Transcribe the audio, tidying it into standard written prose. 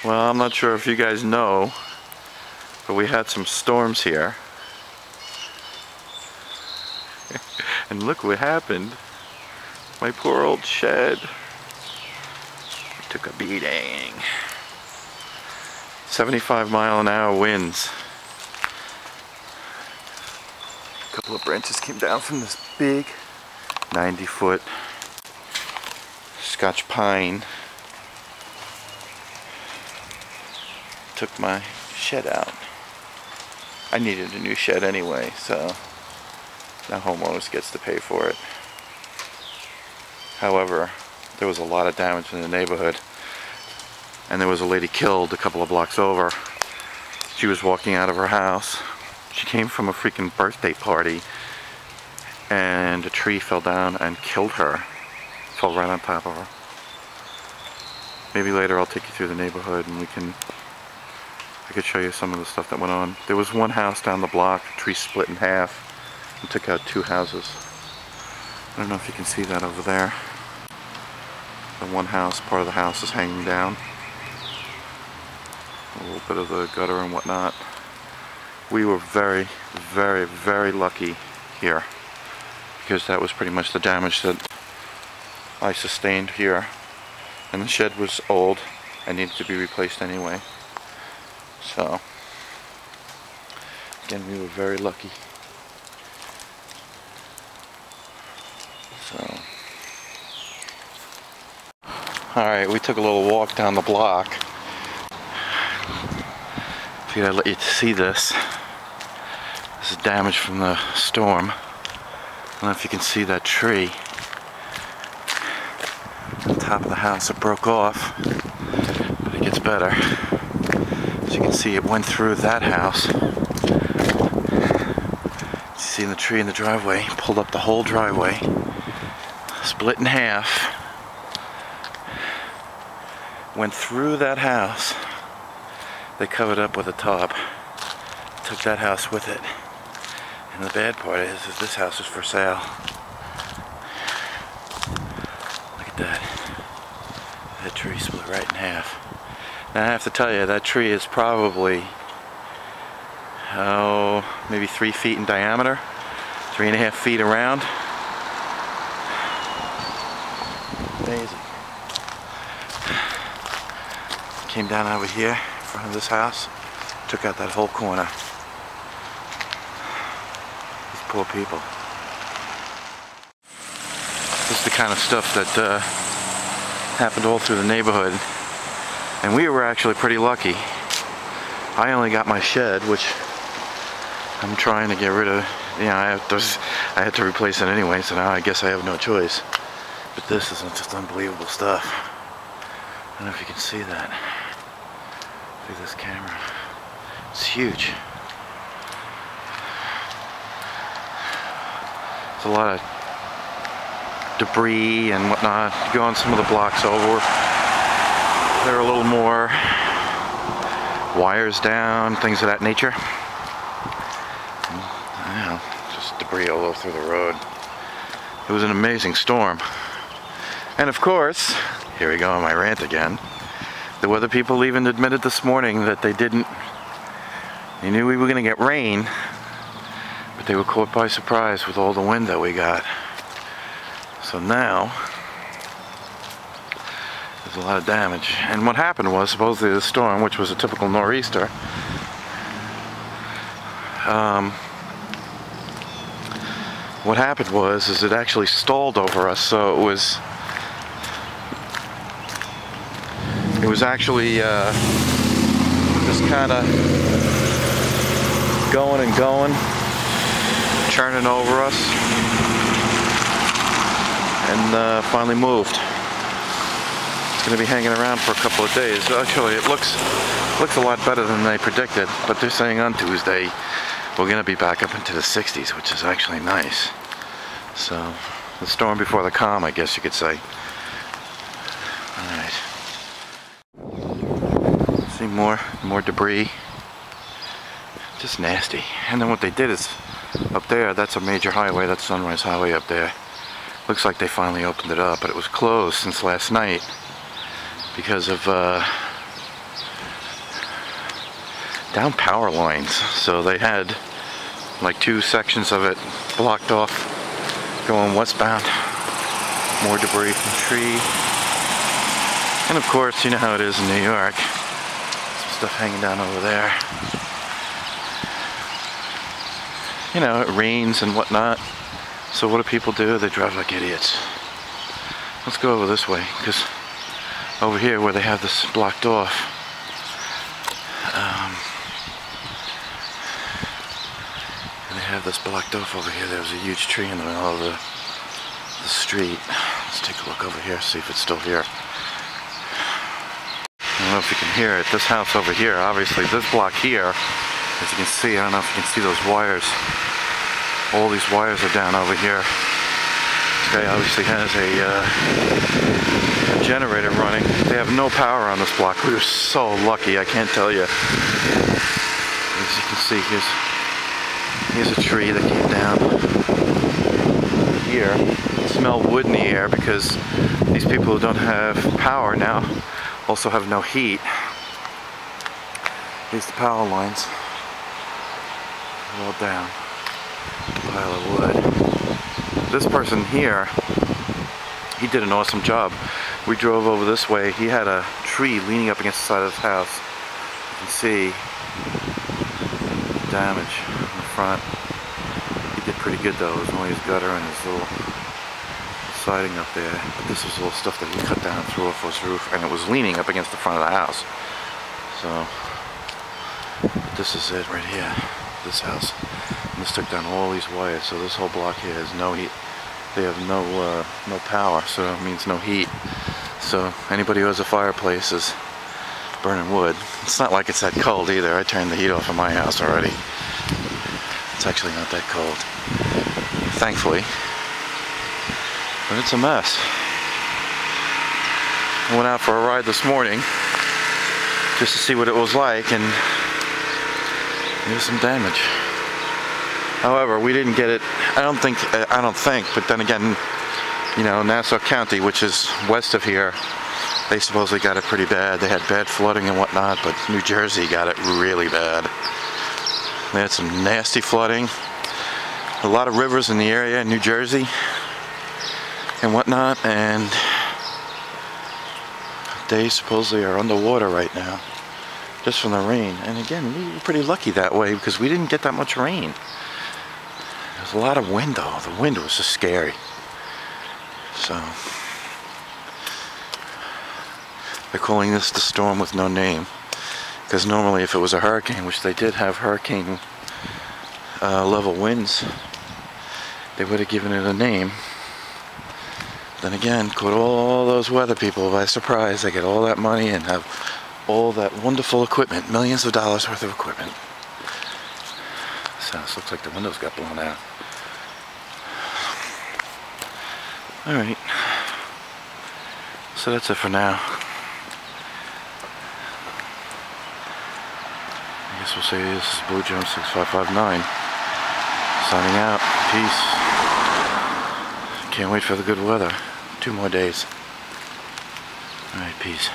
Well, I'm not sure if you guys know, but we had some storms here. And look what happened. My poor old shed. It took a beating. 75-mile-an-hour winds. A couple of branches came down from this big 90-foot Scotch pine. Took my shed out. I needed a new shed anyway, so now homeowners gets to pay for it. However, there was a lot of damage in the neighborhood, and there was a lady killed a couple of blocks over. She was walking out of her house. She came from a freaking birthday party, and a tree fell down and killed her. Fell right on top of her. Maybe later I'll take you through the neighborhood and I could show you some of the stuff that went on. There was one house down the block, a tree split in half and took out 2 houses. I don't know if you can see that over there. The one house, part of the house is hanging down. A little bit of the gutter and whatnot. We were very, very, very lucky here, because that was pretty much the damage that I sustained here. And the shed was old and needed to be replaced anyway. So, again, we were very lucky. So, alright, we took a little walk down the block. Figured I'd let you see this. This is damage from the storm. I don't know if you can see that tree on top of the house. It broke off, but it gets better. As you can see, it went through that house. You see the tree in the driveway, pulled up the whole driveway, split in half, went through that house. They covered up with a tarp, took that house with it. And the bad part is this house is for sale. Look at that. That tree split right in half. Now I have to tell you, that tree is probably, maybe 3 feet in diameter, 3.5 feet around. Amazing. Came down over here in front of this house, took out that whole corner. These poor people. This is the kind of stuff that happened all through the neighborhood. And we were actually pretty lucky. I only got my shed, which I'm trying to get rid of. You know, I had to replace it anyway, so now I guess I have no choice. But this is just unbelievable stuff. I don't know if you can see that through this camera. It's huge. There's a lot of debris and whatnot. You go on some of the blocks over. There are a little more wires down, things of that nature. You know, just debris all over through the road. It was an amazing storm. And of course, here we go on my rant again. The weather people even admitted this morning that they knew we were going to get rain, but they were caught by surprise with all the wind that we got. So now, there's a lot of damage. And what happened was, supposedly the storm, which was a typical nor'easter, what happened was it actually stalled over us. So it was actually just kind of going and going, churning over us, and finally moved. Going to be hanging around for a couple of days. Actually, it looks a lot better than they predicted, but they're saying on Tuesday we're going to be back up into the 60s, which is actually nice. So, the storm before the calm, I guess you could say. Alright. See more debris. Just nasty. And then what they did is, up there, that's a major highway, that's Sunrise Highway up there. Looks like they finally opened it up, but it was closed since last night because of down power lines. So they had like 2 sections of it blocked off going westbound. More debris from tree. And of course, you know how it is in New York. Some stuff hanging down over there. You know, it rains and whatnot. So what do people do? They drive like idiots. Let's go over this way, because over here where they have this blocked off, they have this blocked off over here. There was a huge tree in the middle of the street. Let's take a look over here, see if it's still here. I don't know if you can hear it. This house over here, obviously this block here, as you can see, I don't know if you can see those wires. All these wires are down over here. This guy obviously has a generator running. They have no power on this block. We were so lucky, I can't tell you. As you can see, here's a tree that came down here. You smell wood in the air because these people who don't have power now also have no heat. Here's the power lines. All down. Pile of wood. This person here, he did an awesome job. We drove over this way. He had a tree leaning up against the side of his house. You can see damage in the front. He did pretty good though. It was only his gutter and his little siding up there. But this was all stuff that he cut down and threw off his roof, and it was leaning up against the front of the house. So this is it right here. This house. And this took down all these wires, so this whole block here has no heat. They have no power, so it means no heat. So anybody who has a fireplace is burning wood. It's not like it's that cold either. I turned the heat off in my house already. It's actually not that cold, thankfully. But it's a mess. I went out for a ride this morning just to see what it was like, and there's some damage. However, we didn't get it, I don't think, but then again, you know, Nassau County, which is west of here, they supposedly got it pretty bad. They had bad flooding and whatnot, but New Jersey got it really bad. They had some nasty flooding. A lot of rivers in the area in New Jersey and whatnot, and they supposedly are underwater right now, just from the rain. And again, we were pretty lucky that way because we didn't get that much rain. There's a lot of wind though. The wind was just scary. So they're calling this the storm with no name, because normally if it was a hurricane, which they did have hurricane level winds, they would have given it a name. Then again, caught all those weather people by surprise. They get all that money and have all that wonderful equipment, millions of dollars worth of equipment. This house looks like the windows got blown out. Alright, so that's it for now. I guess we'll say this is Blue Jones 6559 signing out. Peace. Can't wait for the good weather. 2 more days. Alright, peace.